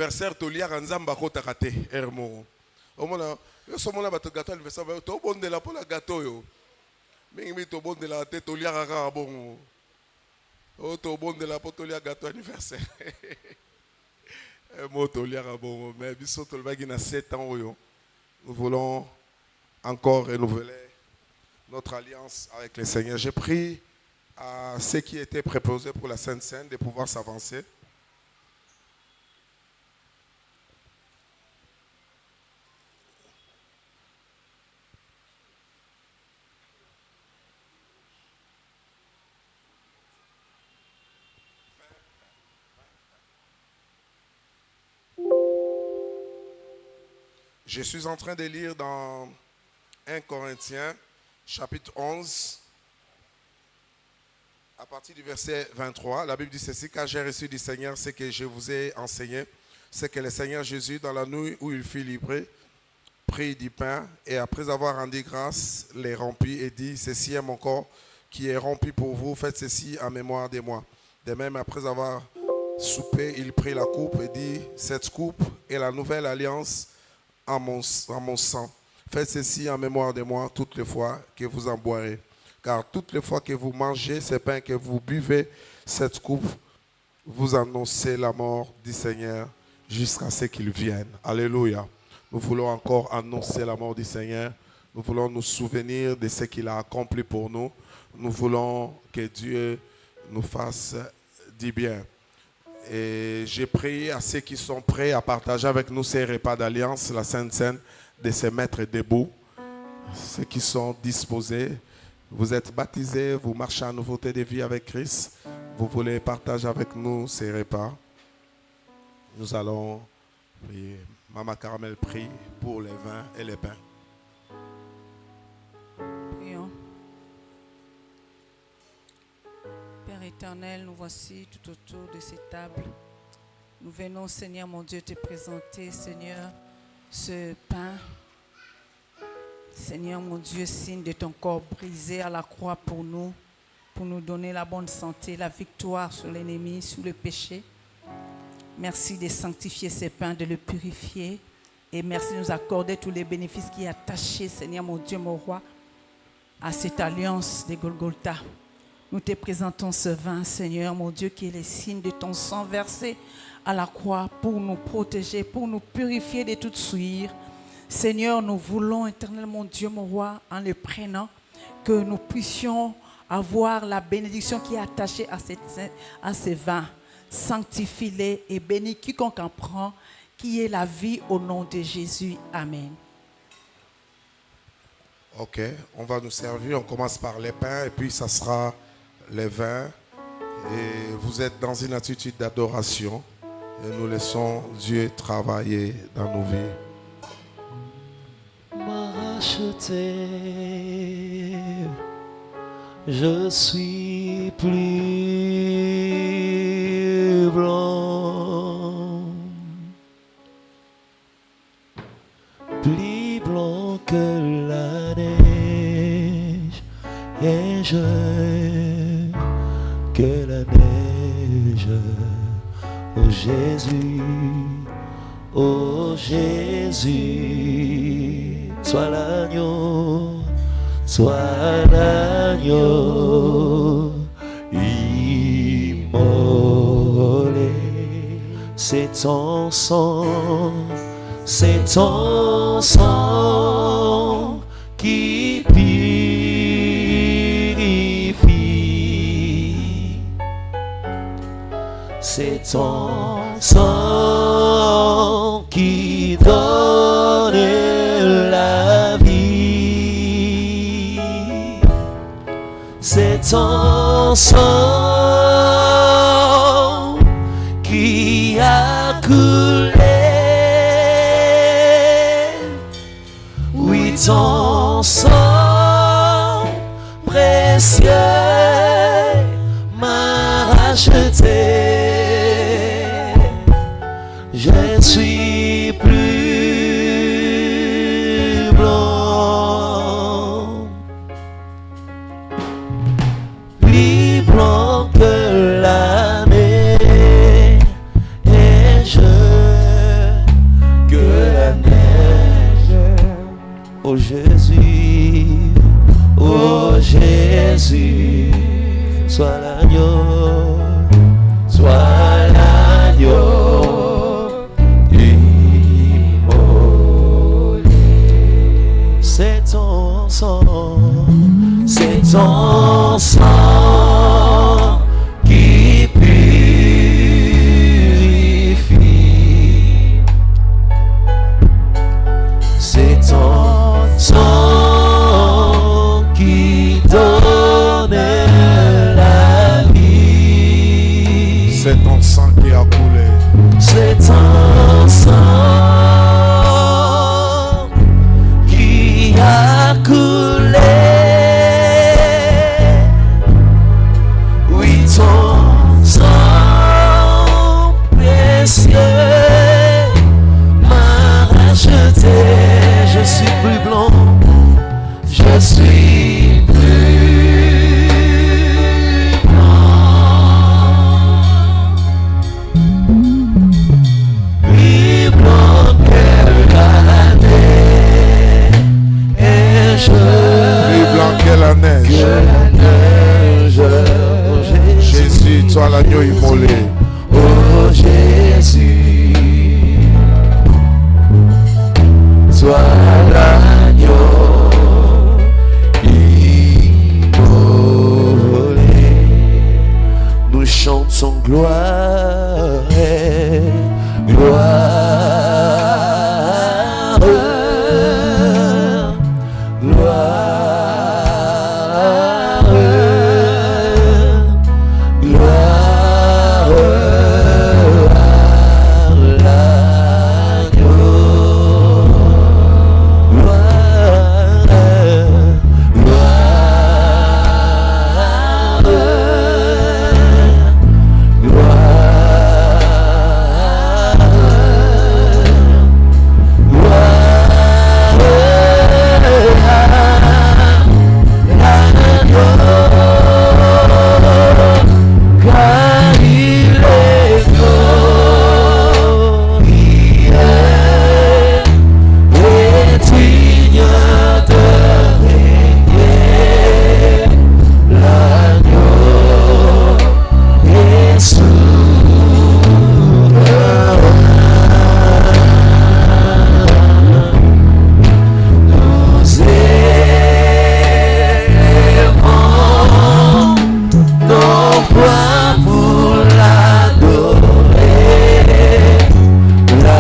anniversaire tolia ranzamba kota kate hermo. Omona yo somona bato gâteau anniversaire to bondela pour la gâteau yo. Mingi to bondela te tolia kaka bon. O to bondela pour tolia gâteau anniversaire. Mo tolia bon mais biso to bagi na 7 ans yo. Nous voulons encore renouveler notre alliance avec le Seigneur. J'ai pris à ceux qui étaient préposés pour la Sainte Seine de pouvoir s'avancer. Je suis en train de lire dans 1 Corinthiens, chapitre 11, à partir du verset 23. La Bible dit ceci: car j'ai reçu du Seigneur ce que je vous ai enseigné, c'est que le Seigneur Jésus, dans la nuit où il fut livré, prit du pain et après avoir rendu grâce, les rompit et dit: ceci est mon corps qui est rompu pour vous, faites ceci en mémoire de moi. De même, après avoir soupé, il prit la coupe et dit: cette coupe est la nouvelle alliance en mon sang. Faites ceci en mémoire de moi toutes les fois que vous en boirez. Car toutes les fois que vous mangez ce pain, que vous buvez cette coupe, vous annoncez la mort du Seigneur jusqu'à ce qu'il vienne. Alléluia. Nous voulons encore annoncer la mort du Seigneur. Nous voulons nous souvenir de ce qu'il a accompli pour nous. Nous voulons que Dieu nous fasse du bien. Et j'ai prié à ceux qui sont prêts à partager avec nous ces repas d'alliance, la Sainte Seine, de se mettre debout. Ceux qui sont disposés, vous êtes baptisés, vous marchez en nouveauté de vie avec Christ. Vous voulez partager avec nous ces repas. Nous allons prier. Maman Caramel prie pour les vins et les pains. Prions. Père éternel, nous voici tout autour de cette table. Nous venons, Seigneur mon Dieu, te présenter, Seigneur, ce pain. Seigneur mon Dieu, signe de ton corps brisé à la croix pour nous donner la bonne santé, la victoire sur l'ennemi, sur le péché. Merci de sanctifier ce pain, de le purifier. Et merci de nous accorder tous les bénéfices qui sont attachés, Seigneur mon Dieu, mon roi, à cette alliance de Golgotha. Nous te présentons ce vin, Seigneur mon Dieu, qui est le signe de ton sang versé à la croix pour nous protéger, pour nous purifier de toute souillure. Seigneur, nous voulons, éternel mon Dieu, mon roi, en le prenant, que nous puissions avoir la bénédiction qui est attachée à ce vin. Sanctifie-les et bénis quiconque en prend, qui est la vie au nom de Jésus. Amen. Ok, on va nous servir. On commence par les pains et puis ça sera les vins. Et vous êtes dans une attitude d'adoration. Et nous laissons Dieu travailler dans nos vies. M'a racheté, je suis plus blanc, plus blanc que la neige, et que la neige. Oh Jésus, oh Jésus, sois l'agneau immolé. C'est ton sang qui purifie. C'est ton sang qui donne la vie. C'est ton sang qui a coulé. Oui, ton sang précieux m'a racheté. Je ne suis plus blanc, plus blanc que la neige, et Jésus, oh Jésus, sois l'agneau, sois l'agneau immolé. C'est ton sang, c'est ton sang qui purifie. C'est ton sang qui donne la vie. C'est ton sang qui a coulé. C'est ton sang qui a coulé. Oui, ton sang précieux m'a racheté. Je suis plus blanc, je suis plus blanc, plus blanc que la neige, et Plus blanc que la neige. Jésus, toi l'agneau immolé. Oh Jésus, sois l'agneau immolé. Nous chantons gloire, gloire, gloire, gloire à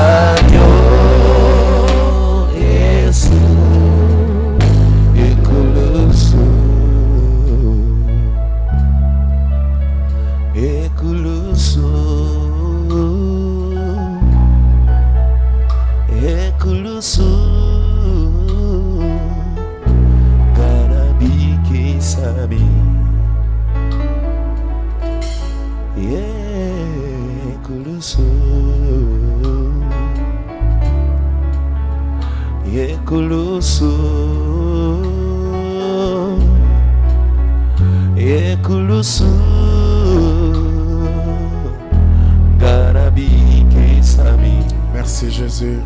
l'agneau. Ekulusu, Ekulusu, Garabi Kesami. Merci Jésus.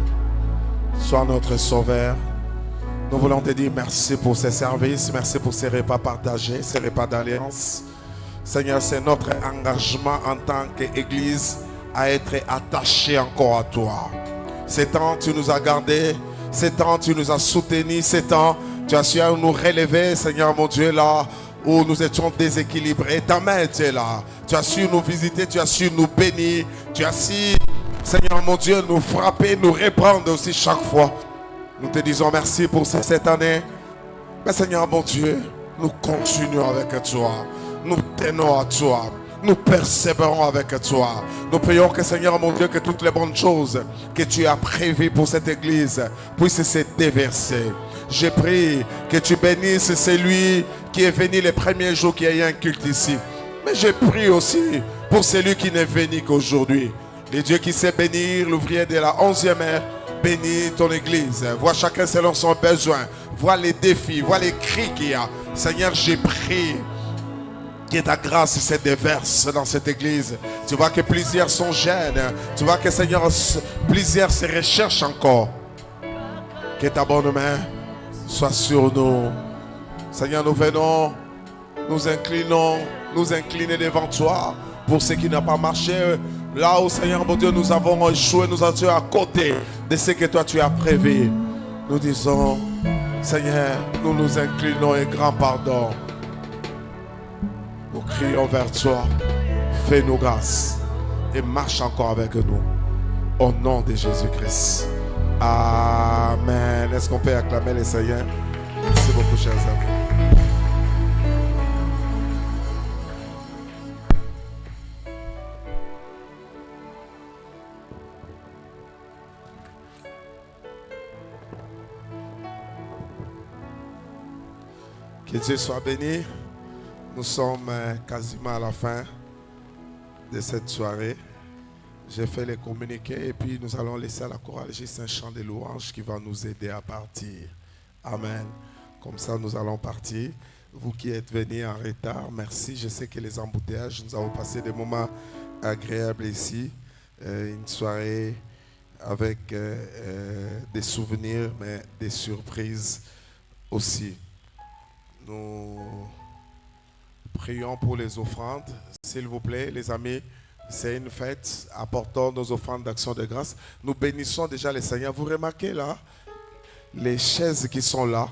Sois notre sauveur. Nous voulons te dire merci pour ces services, merci pour ces repas partagés, ces repas d'alliance. Seigneur, c'est notre engagement en tant qu'Église à être attaché encore à toi. Ces temps, tu nous as gardés. Ces temps, tu nous as soutenus. Ces temps, tu as su nous relever, Seigneur mon Dieu, là où nous étions déséquilibrés. Ta main était là. Tu as su nous visiter, tu as su nous bénir. Tu as su, Seigneur mon Dieu, nous frapper, nous reprendre aussi chaque fois. Nous te disons merci pour cette année. Mais Seigneur mon Dieu, nous continuons avec toi. Nous tenons à toi. Nous persévérons avec toi. Nous prions que Seigneur mon Dieu, que toutes les bonnes choses que tu as prévues pour cette église puissent se déverser. Je prie que tu bénisses celui qui est venu les premiers jours qui a eu un culte ici. Mais je prie aussi pour celui qui n'est venu qu'aujourd'hui. Le Dieu qui sait bénir l'ouvrier de la 11e heure, bénis ton église. Vois chacun selon son besoin. Vois les défis, vois les cris qu'il y a. Seigneur, je prie que ta grâce se déverse dans cette église. Tu vois que plusieurs sont jeunes. Tu vois que Seigneur, plusieurs se recherchent encore. Que ta bonne main Sois sur nous. Seigneur, nous venons, nous inclinons, nous incliner devant toi pour ce qui n'a pas marché. Là où, Seigneur, mon Dieu, nous avons échoué, nous étions à côté de ce que toi tu as prévu. Nous disons, Seigneur, nous nous inclinons et grand pardon. Nous crions vers toi. Fais-nous grâce et marche encore avec nous. Au nom de Jésus-Christ. Amen. Est-ce qu'on peut acclamer le Seigneur? Merci beaucoup, chers amis. Que Dieu soit béni. Nous sommes quasiment à la fin de cette soirée. J'ai fait les communiqués et puis nous allons laisser à la choralgiste un chant de louange qui va nous aider à partir. Amen. Comme ça, nous allons partir. Vous qui êtes venus en retard, merci. Je sais que les embouteillages, nous avons passé des moments agréables ici. Une soirée avec des souvenirs, mais des surprises aussi. Nous prions pour les offrandes. S'il vous plaît, les amis, c'est une fête. Apportons nos offrandes d'action de grâce. Nous bénissons déjà le Seigneur. Vous remarquez là, les chaises qui sont là,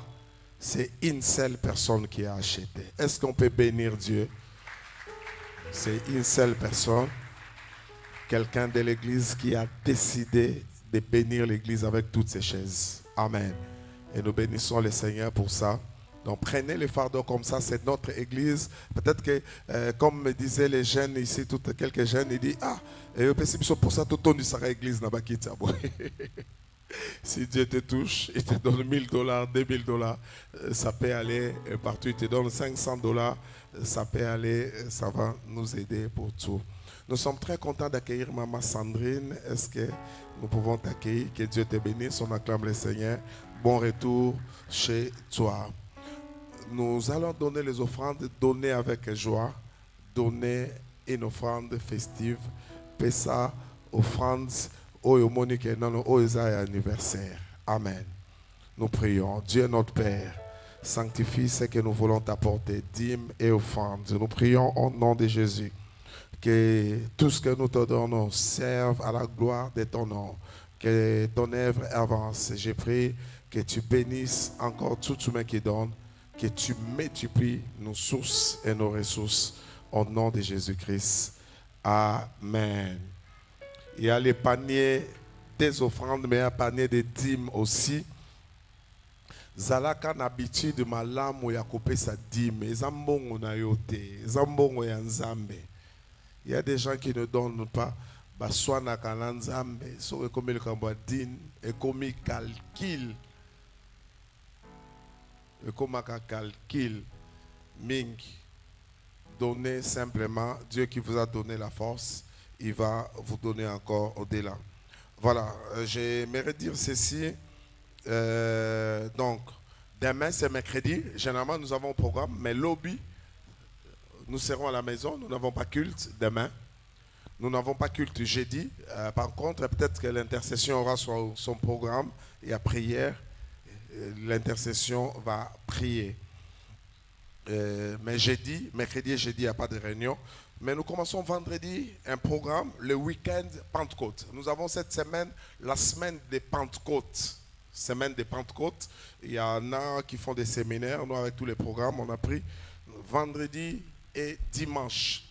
c'est une seule personne qui a acheté. Est-ce qu'on peut bénir Dieu? C'est une seule personne. Quelqu'un de l'église qui a décidé de bénir l'église avec toutes ces chaises. Amen. Et nous bénissons le Seigneur pour ça. Donc prenez les fardeaux comme ça, c'est notre église. Peut-être que, comme me disaient les jeunes ici, quelques jeunes, ils disent, ah, et pour ça, tout le monde sera église n'a pas quitté. Si Dieu te touche, il te donne $1000, $2000, ça peut aller partout. Il te donne $500, ça peut aller, ça va nous aider pour tout. Nous sommes très contents d'accueillir Maman Sandrine. Est-ce que nous pouvons t'accueillir? Que Dieu te bénisse, on acclame le Seigneur. Bon retour chez toi. Nous allons donner les offrandes, donner avec joie, donner une offrande festive, pesa, offrande, au monique, non, au anniversaire. Amen. Nous prions. Dieu notre Père, sanctifie ce que nous voulons t'apporter, dîmes et offrandes. Nous prions au nom de Jésus. Que tout ce que nous te donnons serve à la gloire de ton nom. Que ton œuvre avance. Je prie que tu bénisses encore tout ce qui donne. Que tu multiplies nos sources et nos ressources au nom de Jésus-Christ. Amen. Il y a les paniers des offrandes, mais il y a les paniers des dîmes aussi. Zalaka n'habitude malamu ya kopesa dîme. Zambongo na yote. Zambongo ya nzambe. Il y a des gens qui ne donnent pas. Baswana kananzambe. So comme le kambwa din et comme calcul. Et comme un calcul, Ming, donnez simplement, Dieu qui vous a donné la force, il va vous donner encore au-delà. Voilà, j'aimerais dire ceci. Donc, demain c'est mercredi, généralement nous avons un programme, mais lobby, nous serons à la maison, nous n'avons pas culte demain. Nous n'avons pas culte jeudi. Par contre, peut-être que l'intercession aura son programme et à prière. L'intercession va prier. Mais jeudi, mercredi et jeudi, il n'y a pas de réunion. Mais nous commençons vendredi un programme, le week-end Pentecôte. Nous avons cette semaine, la semaine de Pentecôte. Semaine de Pentecôte. Il y en a qui font des séminaires. Nous, avec tous les programmes, on a pris vendredi et dimanche.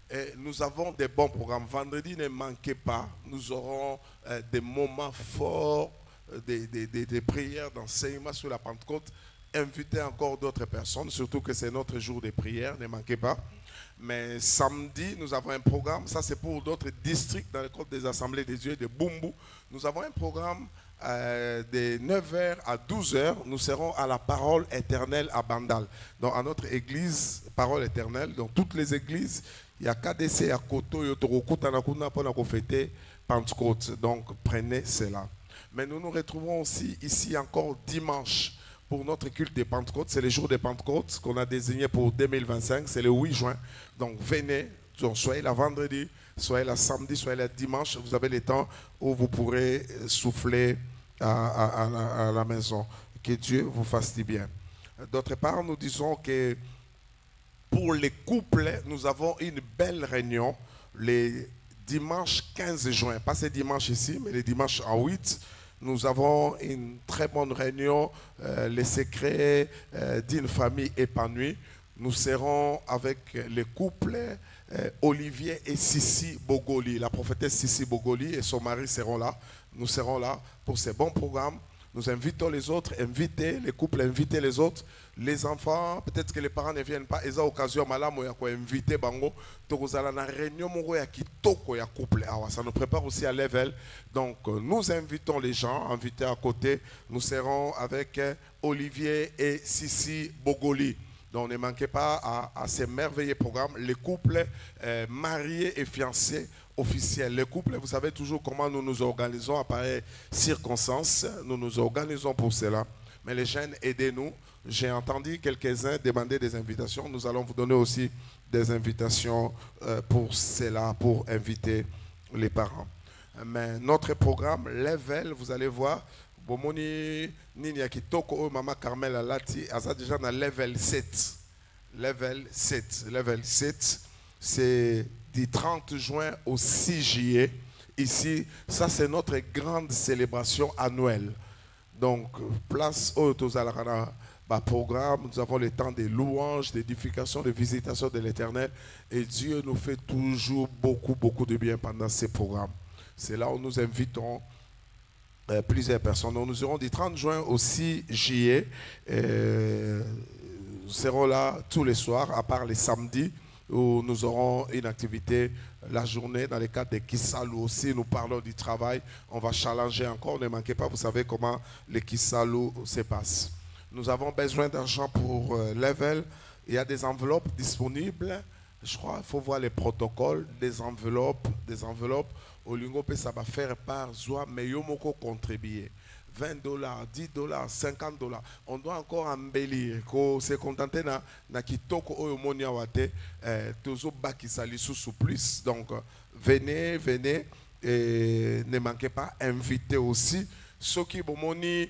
Et nous avons des bons programmes. Vendredi, ne manquez pas. Nous aurons des moments forts. Des prières, d'enseignement sur la Pentecôte. Invitez encore d'autres personnes, surtout que c'est notre jour de prière, ne manquez pas. Mais samedi, nous avons un programme, ça c'est pour d'autres districts dans le cadre des Assemblées de Dieu de Bumbu. Nous avons un programme de 9h à 12h, nous serons à la Parole Éternelle à Bandal. Donc à notre église, Parole Éternelle, dans toutes les églises, il y a KDC à Koto, Yotoroku, Tanakuna, pour fêter Pentecôte. Donc prenez cela. Mais nous nous retrouvons aussi ici encore dimanche pour notre culte de Pentecôte. C'est le jour de Pentecôte qu'on a désigné pour 2025. C'est le 8 juin. Donc venez, donc, soyez là vendredi, soyez là samedi, soyez là dimanche. Vous avez le temps où vous pourrez souffler à la maison. Que Dieu vous fasse du bien. D'autre part, nous disons que pour les couples, nous avons une belle réunion les dimanches 15 juin. Pas ce dimanche ici, mais les dimanches en 8. Nous avons une très bonne réunion, les secrets d'une famille épanouie. Nous serons avec les couples Olivier et Sissi Bogoli. La prophétesse Sissi Bogoli et son mari seront là. Nous serons là pour ces bons programmes. Nous invitons les autres, invitez les couples, invitez les autres. Les enfants, peut-être que les parents ne viennent pas. Ils ont occasion, madame, de inviter Bango. Donc, à la réunion, couple. Ça nous prépare aussi à level. Donc, nous invitons les gens, invités à côté. Nous serons avec Olivier et Sissi Bogoli. Donc, ne manquez pas à ces merveilleux programmes. Les couples mariés et fiancés officiels. Les couples, vous savez toujours comment nous nous organisons à pareilles circonstances. Nous nous organisons pour cela. Mais les jeunes, aidez-nous. J'ai entendu quelques-uns demander des invitations. Nous allons vous donner aussi des invitations pour cela, pour inviter les parents. Mais notre programme, Level, vous allez voir, Bomoni Ninia Kitoko, Maman Carmel Alati, Asa déjà dans Level 7. Level 7. Level 7, c'est du 30 juin au 6 juillet. Ici, ça c'est notre grande célébration annuelle. Donc, place au Tozalarana. Programme, nous avons le temps des louanges, d'édification, de visitation de l'Éternel. Et Dieu nous fait toujours beaucoup de bien pendant ces programmes. C'est là où nous invitons plusieurs personnes. Donc, nous serons du 30 juin au 6 juillet. Nous serons là tous les soirs, à part les samedis, où nous aurons une activité la journée dans le cadre de Kisalou aussi. Nous parlons du travail. On va challenger encore. Ne manquez pas, vous savez comment les Kisalou se passent. Nous avons besoin d'argent pour Level. Il y a des enveloppes disponibles. Je crois qu'il faut voir les protocoles des enveloppes. Au Lingope, ça va faire par Zoa, mais Yomoko contribuer. $20, $10, $50. On doit encore embellir. Ko se contenter na kitoko oyo monia wate tozo bakisa lisusu plus. Donc venez et ne manquez pas, invitez aussi ceux qui bomoni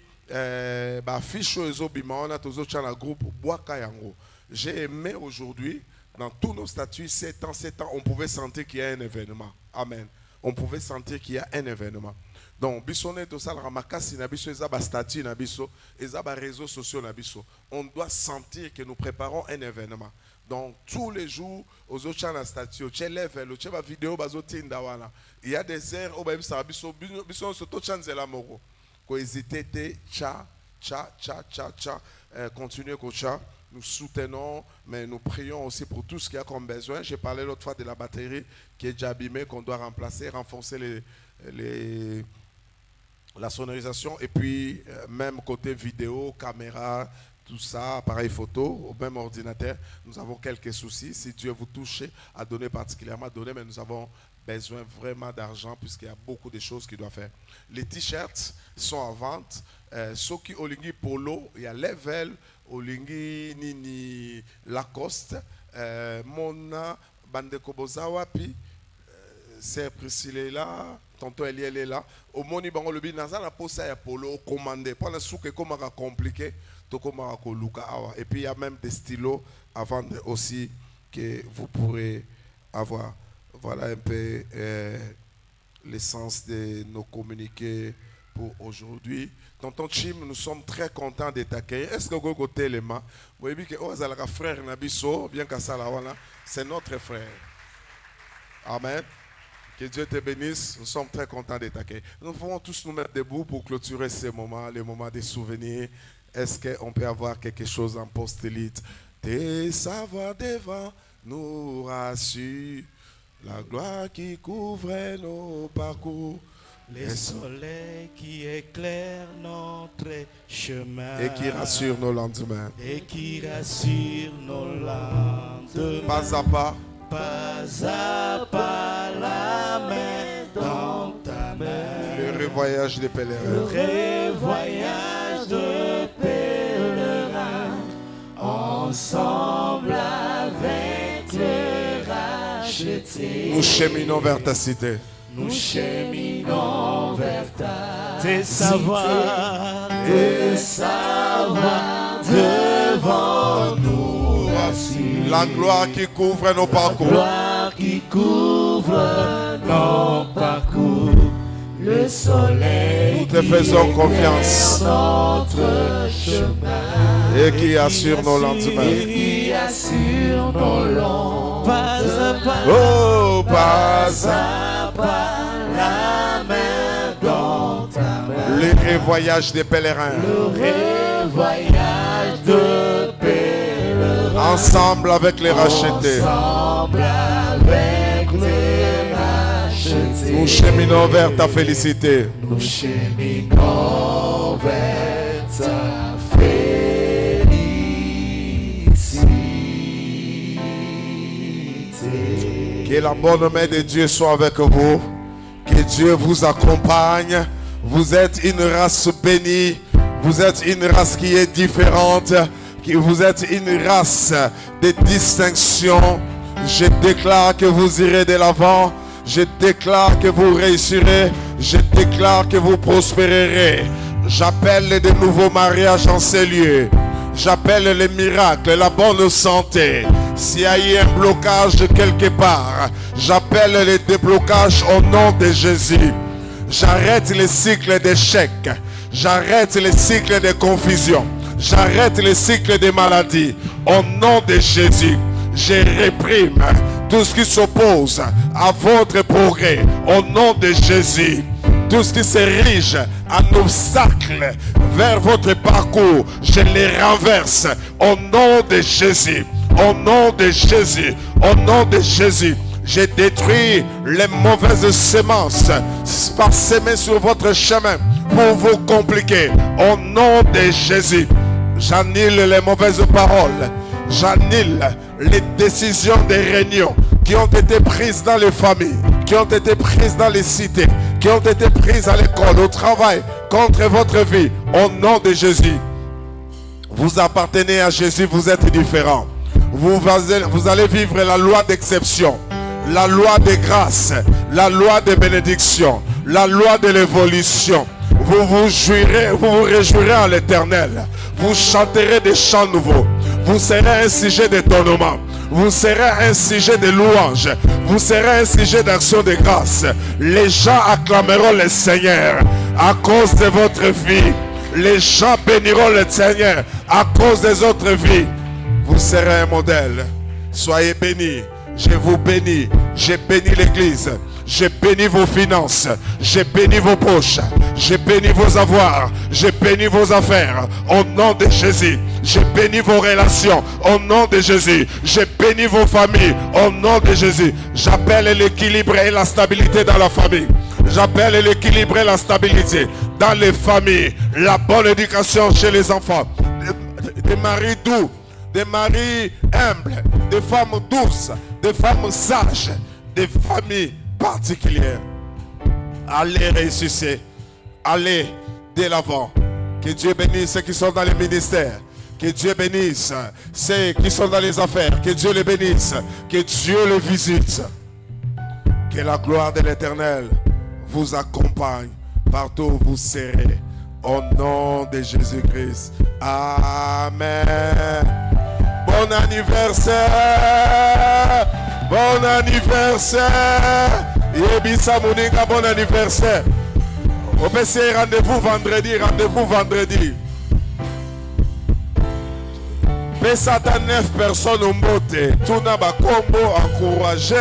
fiche ezobima on a tozo chana groupe Boaka Yango. J'ai aimé aujourd'hui dans tous nos statuts 7 ans on pouvait sentir qu'il y a un événement. Amen. On pouvait sentir qu'il y a un événement. Donc, bisonné to sala ramakasi na biso ezaba statut na biso, ezaba réseaux sociaux na biso. On doit sentir que nous préparons un événement. Donc, tous les jours, aux autres na statut, chez level, chez ba vidéo bazo tinda wana. Il y a des heures où ba bisa biso soto chanzela moko. Ko hésiter continuez kocha. Nous soutenons, mais nous prions aussi pour tout ce qu'il y a comme besoin. J'ai parlé l'autre fois de la batterie qui est déjà abîmée, qu'on doit remplacer, renforcer la sonorisation. Et puis, même côté vidéo, caméra, tout ça, appareil photo, au même ordinateur, nous avons quelques soucis. Si Dieu vous touche à donner particulièrement, donnez, mais nous avons besoin vraiment d'argent puisqu'il y a beaucoup de choses qu'il doit faire. Les t-shirts sont en vente. Soki Olingi Polo, il y a Level, Olingi Nini Lacoste, Mona Bandeko Bozawa, puis c'est Priscilla est là, tonton Eliel est là. Au Moni Bango le Binaza, la pose à Polo commandé. Pendant ce que comment compliqué, tout comment Luka. Et puis il y a même des stylos à vendre aussi que vous pourrez avoir. Voilà un peu l'essence de nos communiqués pour aujourd'hui. Tonton Chim, nous sommes très contents de t'accueillir. Est-ce que vous avez les mains? Vous voyez que votre frère Nabiso, bien qu'à ça, c'est notre frère. Amen. Que Dieu te bénisse. Nous sommes très contents de t'accueillir. Nous pouvons tous nous mettre debout pour clôturer ces moments, les moments des souvenirs. Est-ce qu'on peut avoir quelque chose en post-élite? Tes savoirs devant nous rassurent. La gloire qui couvrait nos parcours. Les soleils qui éclairent notre chemin. Et qui rassure nos lendemains. Et qui rassure nos lendemains. Pas à pas. Pas à pas la main dans ta main. Le revoyage des pèlerins. Le revoyage de pèlerins. Ensemble avec les rachetés. Nous cheminons vers ta cité. Nous cheminons vers ta Tes savoirs devant nous assis. La gloire qui couvre nos parcours. Gloire qui couvre nos parcours. Le soleil Nous te faisons confiance notre chemin et qui assure nos lendemains. qui assure nos longs pas à pas, Oh, pas à pas, la main dans ta main. le voyage des pèlerins. Le voyage de pèlerins. Ensemble avec les rachetés. Ensemble avec les rachetés. Nous cheminons vers ta félicité. Nous cheminons vers ta félicité. Que la bonne main de Dieu soit avec vous. Que Dieu vous accompagne. Vous êtes une race bénie. Vous êtes une race qui est différente. Vous êtes une race de distinction. Je déclare que vous irez de l'avant. Je déclare que vous réussirez. Je déclare que vous prospérerez. J'appelle de nouveaux mariages en ces lieux. J'appelle les miracles, la bonne santé. S'il y a eu un blocage quelque part, j'appelle les déblocages au nom de Jésus. J'arrête les cycles d'échec. J'arrête les cycles de confusion. J'arrête les cycles de maladie. Au nom de Jésus, je réprime tout ce qui s'oppose à votre progrès. Au nom de Jésus, tout ce qui s'érige en obstacle vers votre parcours, je les renverse. Au nom de Jésus, au nom de Jésus, au nom de Jésus. Je détruis les mauvaises semences parsemées sur votre chemin pour vous compliquer. Au nom de Jésus, j'annule les mauvaises paroles. J'annule les décisions des réunions qui ont été prises dans les familles, qui ont été prises dans les cités, qui ont été prises à l'école, au travail, contre votre vie. Au nom de Jésus, vous appartenez à Jésus, vous êtes différent. Vous allez vivre la loi d'exception, la loi de grâce, la loi de bénédiction, la loi de l'évolution. Vous vous réjouirez en l'Éternel. Vous chanterez des chants nouveaux. Vous serez un sujet d'étonnement. Vous serez un sujet de louange. Vous serez un sujet d'action de grâce. Les gens acclameront le Seigneur à cause de votre vie. Les gens béniront le Seigneur à cause des autres vies. Vous serez un modèle. Soyez bénis. Je vous bénis. Je bénis l'Église. Je bénis vos finances. Je bénis vos poches. Je bénis vos avoirs. Je bénis vos affaires. Au nom de Jésus. Je bénis vos relations. Au nom de Jésus. Je bénis vos familles. Au nom de Jésus. J'appelle l'équilibre et la stabilité dans la famille. J'appelle l'équilibre et la stabilité dans les familles. La bonne éducation chez les enfants. Des maris doux. Des maris humbles. Des femmes douces. Des femmes sages. Des familles particulières. Allez ressusciter. Allez de l'avant. Que Dieu bénisse ceux qui sont dans les ministères. Que Dieu bénisse ceux qui sont dans les affaires. Que Dieu les bénisse. Que Dieu les visite. Que la gloire de l'Éternel vous accompagne partout où vous serez. Au nom de Jésus-Christ. Amen. Bon anniversaire. Bon anniversaire. Yebisa Moninga, bon anniversaire. Au PC, rendez-vous vendredi. Rendez-vous vendredi. Pesata 9 personnes au mbote. Tuna Bakombo encouragé.